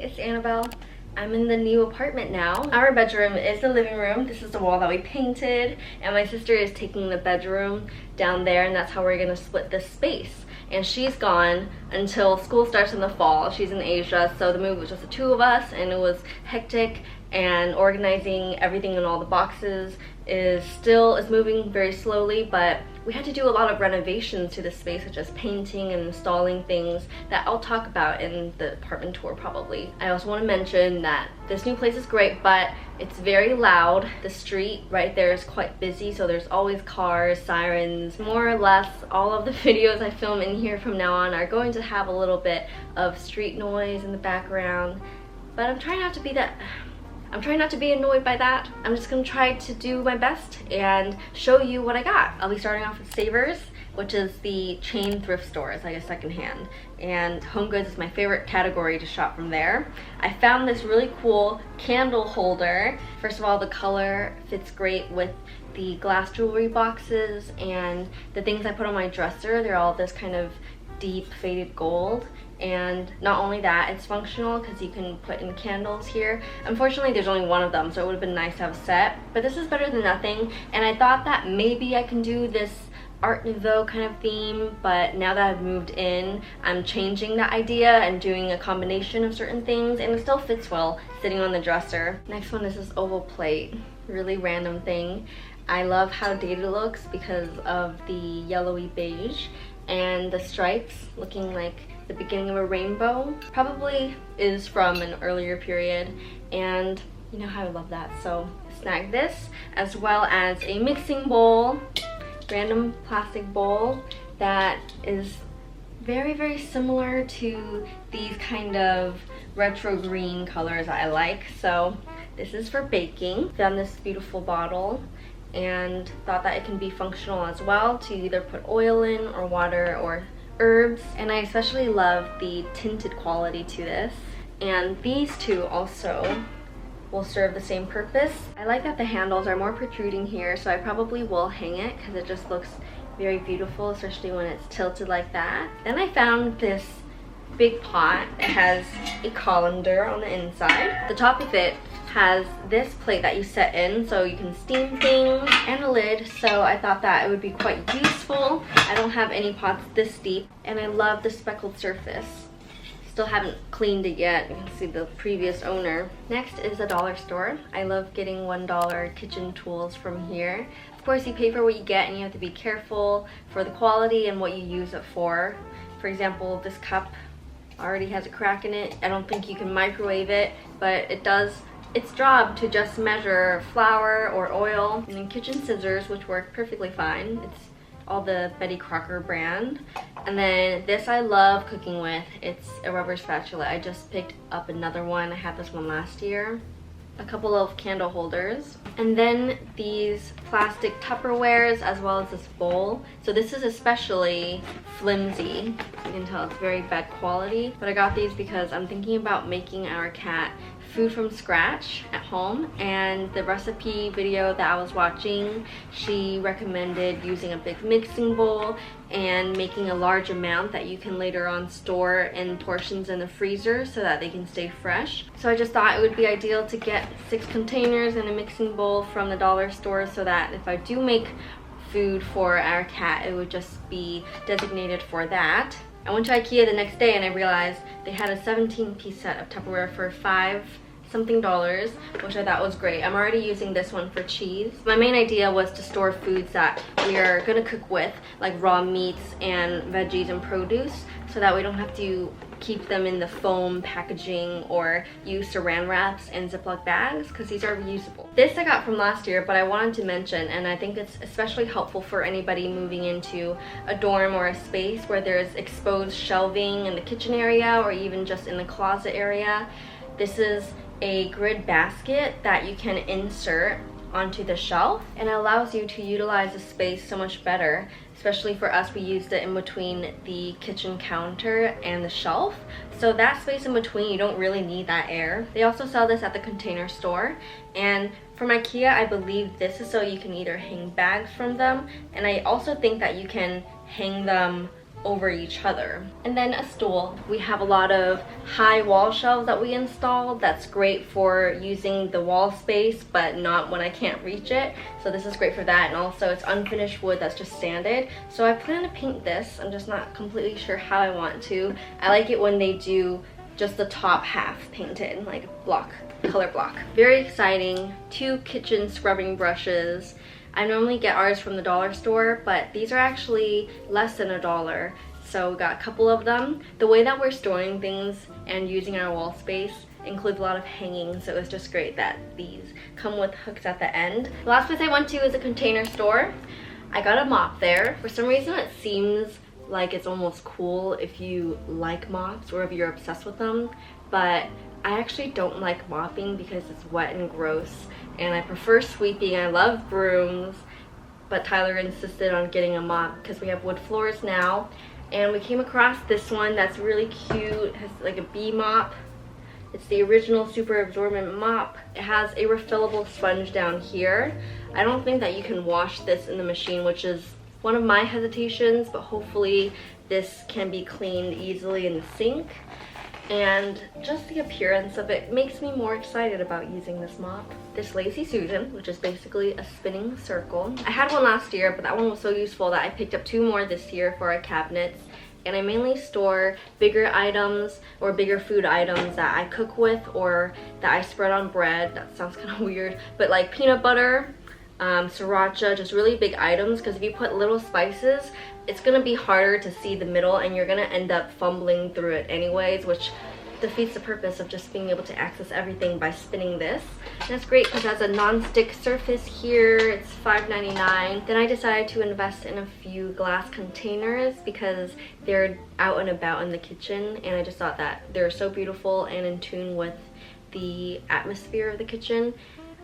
it's Annabelle. I'm in the new apartment now. Our bedroom is the living room. This is the wall that we painted, and my sister is taking the bedroom down there, and that's how we're gonna split this space. And she's gone until school starts in the fall. She's in Asia, so the move was just the two of us, and it was hectic, and organizing everything in all the boxes is moving very slowly, but we had to do a lot of renovations to the space, such as painting and installing things that I'll talk about in the apartment tour probably. I also want to mention that this new place is great, but it's very loud. The street right there is quite busy, so there's always cars, sirens. More or less all of the videos I film in here from now on are going to have a little bit of street noise in the background, but I'm trying not to be annoyed by that. I'm just gonna try to do my best and show you what I got. I'll be starting off with Savers, which is the chain thrift stores, like a secondhand. And home goods is my favorite category to shop from there. I found this really cool candle holder. First of all, the color fits great with the glass jewelry boxes and the things I put on my dresser. They're all this kind of deep faded gold. And not only that, it's functional because you can put in candles here. Unfortunately, there's only one of them, so it would have been nice to have a set, but this is better than nothing. And I thought that maybe I can do this Art Nouveau kind of theme, but now that I've moved in, I'm changing that idea and doing a combination of certain things, and it still fits well sitting on the dresser. Next one is this oval plate, really random thing. I love how dated it looks because of the yellowy beige and the stripes looking like the beginning of a rainbow. Probably is from an earlier period, and you know how I love that, so snag this, as well as a mixing bowl, random plastic bowl that is very, very similar to these kind of retro green colors that I like. So this is for baking. Found this beautiful bottle and thought that it can be functional as well to either put oil in or water or herbs, and I especially love the tinted quality to this. And these two also will serve the same purpose. I like that the handles are more protruding here, so I probably will hang it because it just looks very beautiful, especially when it's tilted like that. Then I found this big pot. It has a colander on the inside. The top of it has this plate that you set in so you can steam things, and a lid, so I thought that it would be quite useful. I don't have any pots this deep, and I love the speckled surface. Still haven't cleaned it yet. You can see the previous owner. Next is a dollar store. I love getting $1 kitchen tools from here. Of course, you pay for what you get, and you have to be careful for the quality and what you use it for. For example, this cup already has a crack in it. I don't think you can microwave it, but it does its job to just measure flour or oil. And then kitchen scissors, which work perfectly fine. It's all the Betty Crocker brand. And then this I love cooking with. It's a rubber spatula. I just picked up another one. I had this one last year. A couple of candle holders. And then these plastic Tupperwares, as well as this bowl. So this is especially flimsy. You can tell it's very bad quality. But I got these because I'm thinking about making our cat food from scratch at home, and the recipe video that I was watching, she recommended using a big mixing bowl and making a large amount that you can later on store in portions in the freezer so that they can stay fresh. So I just thought it would be ideal to get 6 containers and a mixing bowl from the dollar store so that if I do make food for our cat, it would just be designated for that. I went to IKEA the next day and I realized they had a 17-piece set of Tupperware for $5 something, which I thought was great. I'm already using this one for cheese. My main idea was to store foods that we are gonna cook with, like raw meats and veggies and produce, so that we don't have to keep them in the foam packaging or use saran wraps and Ziploc bags, because these are reusable. This I got from last year, but I wanted to mention, and I think it's especially helpful for anybody moving into a dorm or a space where there's exposed shelving in the kitchen area or even just in the closet area. This is a grid basket that you can insert onto the shelf, and it allows you to utilize the space so much better. Especially for us, we used it in between the kitchen counter and the shelf, so that space in between, you don't really need that air. They also sell this at the Container Store, and from IKEA, I believe this is so you can either hang bags from them, and I also think that you can hang them over each other. And then a stool. We have a lot of high wall shelves that we installed. That's great for using the wall space, but not when I can't reach it. So this is great for that. And also it's unfinished wood that's just sanded. So I plan to paint this. I'm just not completely sure how I want to. I like it when they do just the top half painted, like block, color block. Very exciting. 2 kitchen scrubbing brushes. I normally get ours from the dollar store, but these are actually less than $1. So we got a couple of them. The way that we're storing things and using our wall space includes a lot of hanging, so it's just great that these come with hooks at the end. The last place I went to is a container store. I got a mop there. For some reason it seems like it's almost cool if you like mops or if you're obsessed with them, but I actually don't like mopping because it's wet and gross, and I prefer sweeping. I love brooms, but Tyler insisted on getting a mop because we have wood floors now. And we came across this one that's really cute. It has like a bee mop. It's the original super absorbent mop. It has a refillable sponge down here. I don't think that you can wash this in the machine, which is one of my hesitations, but hopefully this can be cleaned easily in the sink. And just the appearance of it makes me more excited about using this mop. This Lazy Susan, which is basically a spinning circle. I had one last year, but that one was so useful that I picked up 2 more this year for our cabinets. And I mainly store bigger items or bigger food items that I cook with or that I spread on bread. That sounds kind of weird, but like peanut butter, sriracha, just really big items, because if you put little spices, it's gonna be harder to see the middle and you're gonna end up fumbling through it anyways, which defeats the purpose of just being able to access everything by spinning this. And that's great because it has a non-stick surface here. It's $5.99. Then I decided to invest in a few glass containers because they're out and about in the kitchen, and I just thought that they're so beautiful and in tune with the atmosphere of the kitchen.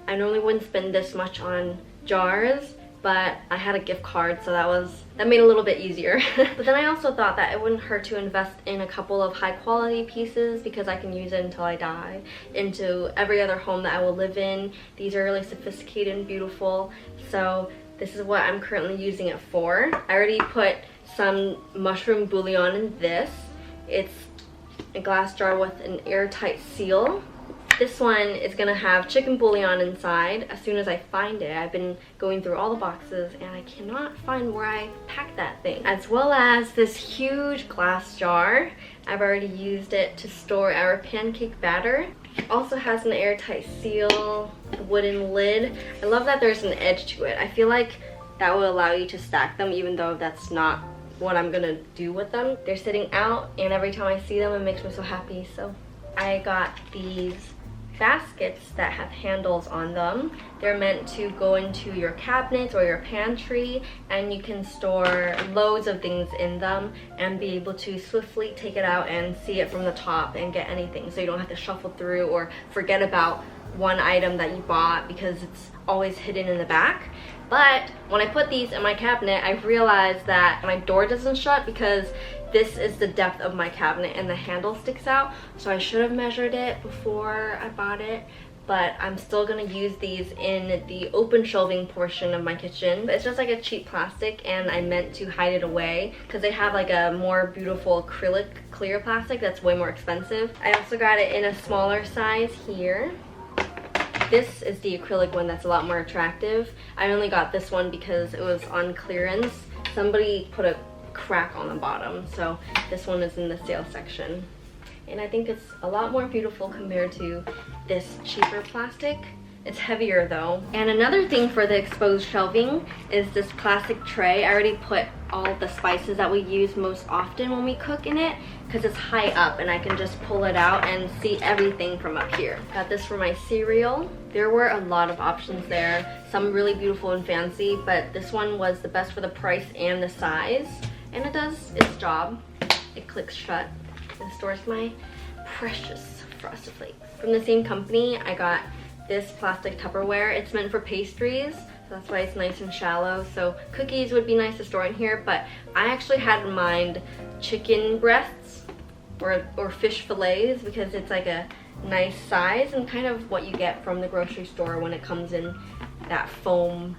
I normally wouldn't spend this much on jars, but I had a gift card, so that made it a little bit easier. But then I also thought that it wouldn't hurt to invest in a couple of high quality pieces because I can use it until I die, into every other home that I will live in. These are really sophisticated and beautiful, so this is what I'm currently using it for. I already put some mushroom bouillon in this. It's a glass jar with an airtight seal. This one is gonna have chicken bouillon inside as soon as I find it. I've been going through all the boxes and I cannot find where I packed that thing. As well as this huge glass jar. I've already used it to store our pancake batter. It also has an airtight seal, a wooden lid. I love that there's an edge to it. I feel like that will allow you to stack them, even though that's not what I'm gonna do with them. They're sitting out and every time I see them it makes me so happy. So I got these baskets that have handles on them. They're meant to go into your cabinets or your pantry, and you can store loads of things in them and be able to swiftly take it out and see it from the top and get anything, so you don't have to shuffle through or forget about one item that you bought because it's always hidden in the back. But when I put these in my cabinet, I realized that my door doesn't shut because this is the depth of my cabinet and the handle sticks out, so I should have measured it before I bought it, but I'm still gonna use these in the open shelving portion of my kitchen. But it's just like a cheap plastic, and I meant to hide it away because they have like a more beautiful acrylic clear plastic that's way more expensive. I also got it in a smaller size here. This is the acrylic one that's a lot more attractive. I only got this one because it was on clearance. Somebody put a crack on the bottom, so this one is in the sale section, and I think it's a lot more beautiful compared to this cheaper plastic. It's heavier though. And another thing for the exposed shelving is this plastic tray. I already put all the spices that we use most often when we cook in it because it's high up and I can just pull it out and see everything from up here. Got this for my cereal. There were a lot of options there, some really beautiful and fancy, but this one was the best for the price and the size. And it does its job. It clicks shut and stores my precious Frosted Flakes. From the same company, I got this plastic Tupperware. It's meant for pastries, so that's why it's nice and shallow. So cookies would be nice to store in here, but I actually had in mind chicken breasts or fish fillets because it's like a nice size and kind of what you get from the grocery store when it comes in that foam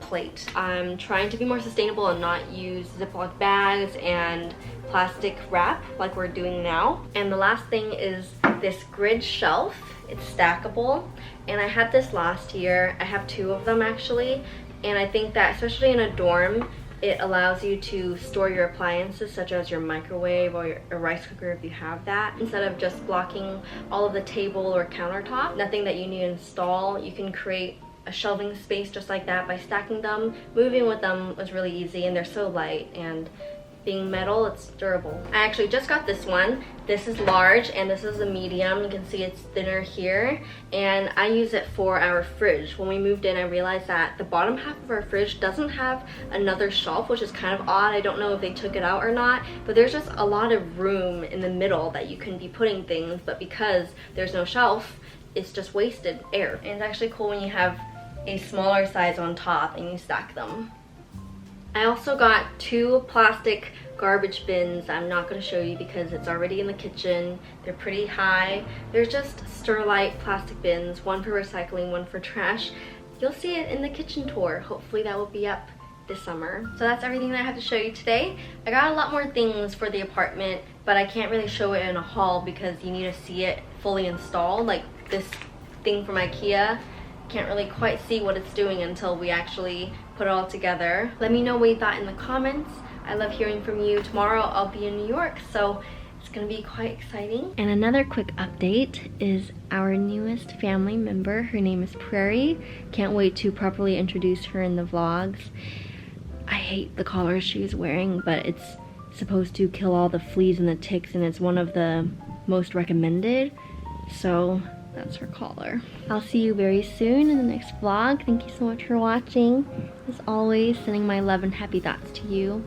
plate. I'm trying to be more sustainable and not use Ziploc bags and plastic wrap like we're doing now. And the last thing is this grid shelf. It's stackable, and I had this last year. I have 2 of them actually, and I think that especially in a dorm, it allows you to store your appliances such as your microwave or a rice cooker if you have that, instead of just blocking all of the table or countertop. Nothing that you need to install. You can create a shelving space just like that by stacking them. Moving with them was really easy, and they're so light, and being metal, it's durable. I actually just got this one. This is large and this is a medium. You can see it's thinner here, and I use it for our fridge. When we moved in, I realized that the bottom half of our fridge doesn't have another shelf, which is kind of odd. I don't know if they took it out or not, but there's just a lot of room in the middle that you can be putting things, but because there's no shelf, it's just wasted air. And it's actually cool when you have a smaller size on top and you stack them. I also got 2 plastic garbage bins. I'm not going to show you because it's already in the kitchen. They're pretty high. They're just Sterlite plastic bins, one for recycling, one for trash. You'll see it in the kitchen tour. Hopefully that will be up this summer. So that's everything that I have to show you today. I got a lot more things for the apartment, but I can't really show it in a haul because you need to see it fully installed. Like this thing from IKEA, can't really quite see what it's doing until we actually put it all together. Let me know what you thought in the comments. I love hearing from you. Tomorrow I'll be in New York, so it's gonna be quite exciting. And another quick update is our newest family member. Her name is Prairie. Can't wait to properly introduce her in the vlogs. I hate the collar she's wearing, but it's supposed to kill all the fleas and the ticks, and it's one of the most recommended, so that's her collar. I'll see you very soon in the next vlog. Thank you so much for watching. As always, sending my love and happy thoughts to you.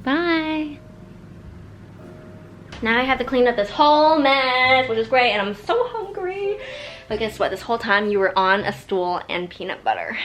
Bye! Now I have to clean up this whole mess, which is great, and I'm so hungry. But guess what? This whole time you were on a stool and peanut butter.